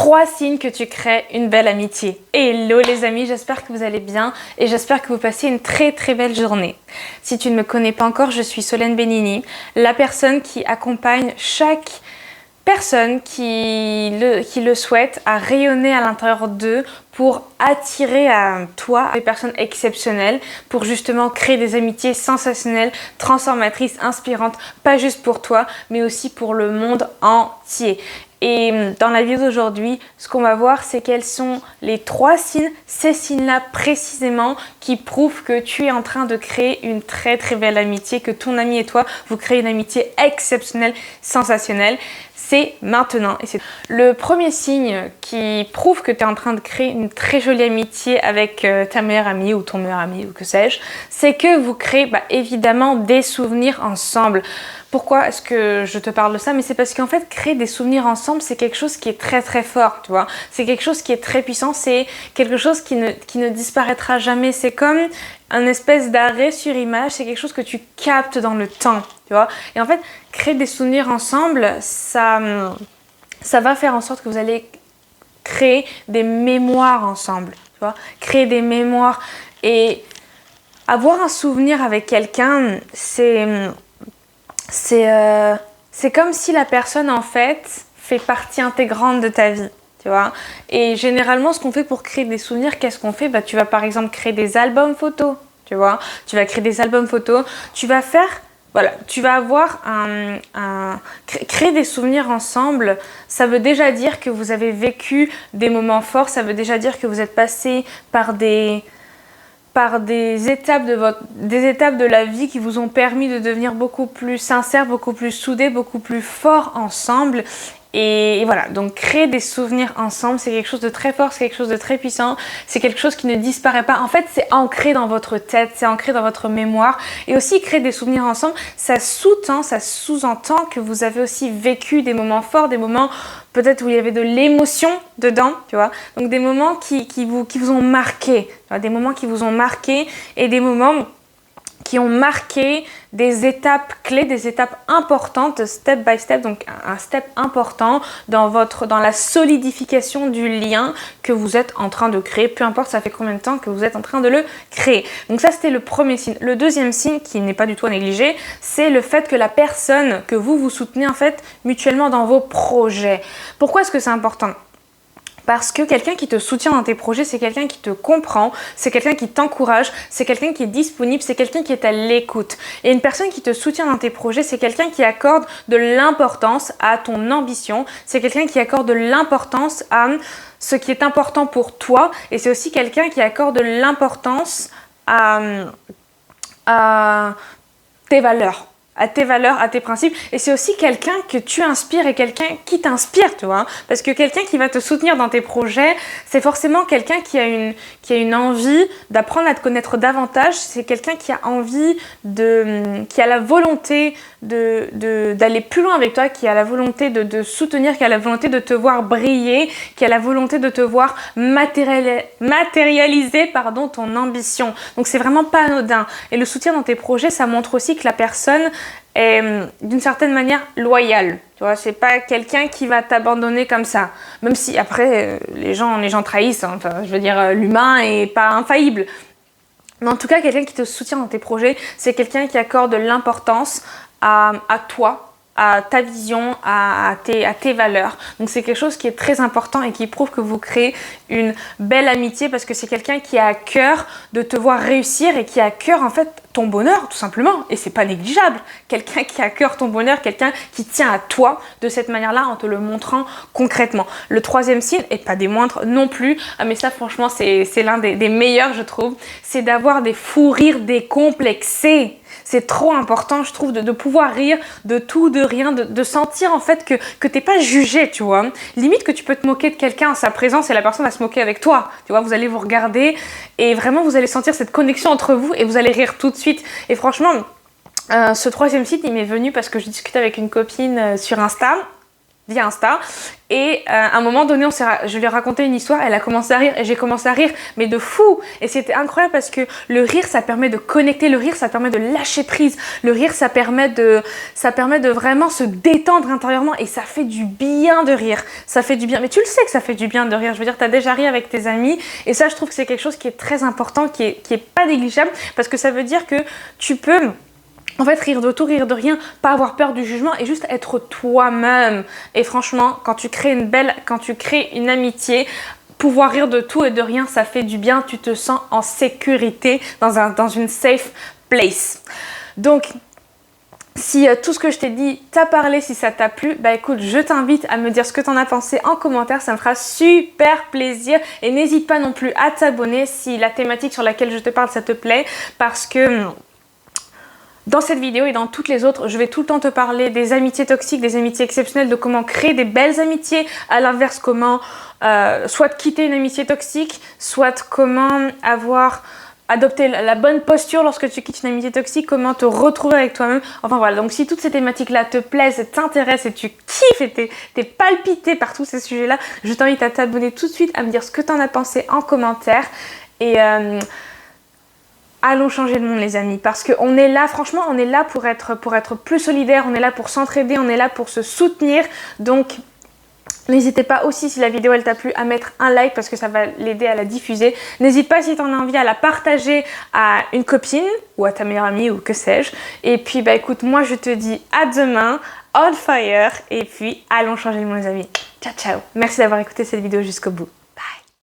3 signes que tu crées une belle amitié. Hello les amis, j'espère que vous allez bien et j'espère que vous passez une très belle journée. Si tu ne me connais pas encore, je suis Solène Benini, la personne qui accompagne chaque personne qui le souhaite à rayonner à l'intérieur d'eux pour attirer à toi des personnes exceptionnelles, pour justement créer des amitiés sensationnelles, transformatrices, inspirantes, pas juste pour toi, mais aussi pour le monde entier. Et dans la vidéo d'aujourd'hui, ce qu'on va voir, c'est quels sont les 3 signes, ces signes-là précisément, qui prouvent que tu es en train de créer une très belle amitié, que ton ami et toi, vous créez une amitié exceptionnelle, sensationnelle. C'est maintenant. Et c'est le premier signe qui prouve que tu es en train de créer une très jolie amitié avec ta meilleure amie ou ton meilleur ami ou que sais-je, c'est que vous créez évidemment des souvenirs ensemble. Pourquoi est-ce que je te parle de ça? Mais c'est parce qu'en fait, créer des souvenirs ensemble, c'est quelque chose qui est très fort, tu vois. C'est quelque chose qui est très puissant, c'est quelque chose qui ne disparaîtra jamais. C'est comme un espèce d'arrêt sur image, c'est quelque chose que tu captes dans le temps, tu vois. Et en fait, créer des souvenirs ensemble, ça va faire en sorte que vous allez créer des mémoires ensemble, tu vois. Créer des mémoires et avoir un souvenir avec quelqu'un, c'est comme si la personne en fait fait partie intégrante de ta vie, tu vois. Et généralement, ce qu'on fait pour créer des souvenirs, qu'est-ce qu'on fait? Tu vas par exemple créer des albums photos, tu vois. Tu vas créer des albums photos, tu vas faire, voilà, tu vas avoir créer des souvenirs ensemble. Ça veut déjà dire que vous avez vécu des moments forts, ça veut déjà dire que vous êtes passé par des étapes de la vie qui vous ont permis de devenir beaucoup plus sincères, beaucoup plus soudés, beaucoup plus forts ensemble. Et voilà, donc créer des souvenirs ensemble, c'est quelque chose de très fort, c'est quelque chose de très puissant, c'est quelque chose qui ne disparaît pas. En fait, c'est ancré dans votre tête, c'est ancré dans votre mémoire. Et aussi, créer des souvenirs ensemble, ça sous-entend que vous avez aussi vécu des moments forts, des moments peut-être où il y avait de l'émotion dedans, tu vois. Donc des moments qui vous ont marqué, tu vois, des moments qui vous ont marqué et des moments qui ont marqué des étapes clés, des étapes importantes, step by step, donc un step important dans la solidification du lien que vous êtes en train de créer, peu importe ça fait combien de temps que vous êtes en train de le créer. Donc ça, c'était le premier signe. Le deuxième signe, qui n'est pas du tout à négliger, c'est le fait que la personne que vous soutenez en fait mutuellement dans vos projets. Pourquoi est-ce que c'est important ? Parce que quelqu'un qui te soutient dans tes projets, c'est quelqu'un qui te comprend, c'est quelqu'un qui t'encourage, c'est quelqu'un qui est disponible, c'est quelqu'un qui est à l'écoute. Et une personne qui te soutient dans tes projets, c'est quelqu'un qui accorde de l'importance à ton ambition, c'est quelqu'un qui accorde de l'importance à ce qui est important pour toi, et c'est aussi quelqu'un qui accorde de l'importance à tes valeurs. À tes valeurs, à tes principes, et c'est aussi quelqu'un que tu inspires et quelqu'un qui t'inspire, tu vois, parce que quelqu'un qui va te soutenir dans tes projets, c'est forcément quelqu'un qui a une envie d'apprendre à te connaître davantage, c'est quelqu'un qui a envie qui a la volonté d'aller plus loin avec toi, qui a la volonté de soutenir, qui a la volonté de te voir briller, qui a la volonté de te voir matérialiser ton ambition. Donc c'est vraiment pas anodin. Et le soutien dans tes projets, ça montre aussi que la personne est d'une certaine manière loyale. Tu vois, c'est pas quelqu'un qui va t'abandonner comme ça. Même si après, les gens trahissent. Hein. Enfin, je veux dire, l'humain est pas infaillible. Mais en tout cas, quelqu'un qui te soutient dans tes projets, c'est quelqu'un qui accorde de l'importance à toi, à ta vision, à tes valeurs. Donc c'est quelque chose qui est très important et qui prouve que vous créez une belle amitié parce que c'est quelqu'un qui a à cœur de te voir réussir et qui a à cœur en fait ton bonheur tout simplement. Et c'est pas négligeable. Quelqu'un qui a à cœur ton bonheur, quelqu'un qui tient à toi de cette manière-là en te le montrant concrètement. Le troisième signe, et pas des moindres non plus, mais ça franchement c'est l'un des meilleurs je trouve, c'est d'avoir des fous rires décomplexés. C'est trop important, je trouve, de pouvoir rire de tout, de rien, de sentir en fait que t'es pas jugé, tu vois. Limite que tu peux te moquer de quelqu'un en sa présence et la personne va se moquer avec toi. Tu vois, vous allez vous regarder et vraiment vous allez sentir cette connexion entre vous et vous allez rire tout de suite. Et franchement, ce troisième site, il m'est venu parce que je discutais avec une copine sur Insta. via Insta. Et à un moment donné, je lui ai raconté une histoire, elle a commencé à rire et j'ai commencé à rire, mais de fou. Et c'était incroyable parce que le rire, ça permet de connecter, le rire, ça permet de lâcher prise, le rire, ça permet de vraiment se détendre intérieurement et ça fait du bien de rire. Ça fait du bien, mais tu le sais que ça fait du bien de rire. Je veux dire, tu as déjà ri avec tes amis et ça, je trouve que c'est quelque chose qui est très important, qui est pas négligeable parce que ça veut dire que tu peux... En fait, rire de tout, rire de rien, pas avoir peur du jugement et juste être toi-même. Et franchement, quand tu crées une amitié, pouvoir rire de tout et de rien, ça fait du bien. Tu te sens en sécurité dans une safe place. Donc, si tout ce que je t'ai dit t'a parlé, si ça t'a plu, bah écoute, je t'invite à me dire ce que t'en as pensé en commentaire, ça me fera super plaisir. Et n'hésite pas non plus à t'abonner si la thématique sur laquelle je te parle, ça te plaît, parce que... Dans cette vidéo et dans toutes les autres, je vais tout le temps te parler des amitiés toxiques, des amitiés exceptionnelles, de comment créer des belles amitiés. À l'inverse, comment soit quitter une amitié toxique, soit comment adopter la bonne posture lorsque tu quittes une amitié toxique, comment te retrouver avec toi-même. Enfin voilà, donc si toutes ces thématiques-là te plaisent, t'intéressent et tu kiffes et t'es palpité par tous ces sujets-là, je t'invite à t'abonner tout de suite, à me dire ce que t'en as pensé en commentaire. Et... allons changer le monde les amis, parce qu'on est là, franchement, on est là pour être plus solidaire, on est là pour s'entraider, on est là pour se soutenir. Donc, n'hésitez pas aussi, si la vidéo elle t'a plu, à mettre un like parce que ça va l'aider à la diffuser. N'hésite pas si tu en as envie à la partager à une copine ou à ta meilleure amie ou que sais-je. Et puis, bah écoute, moi je te dis à demain, on fire, et puis allons changer le monde les amis. Ciao, ciao. Merci d'avoir écouté cette vidéo jusqu'au bout.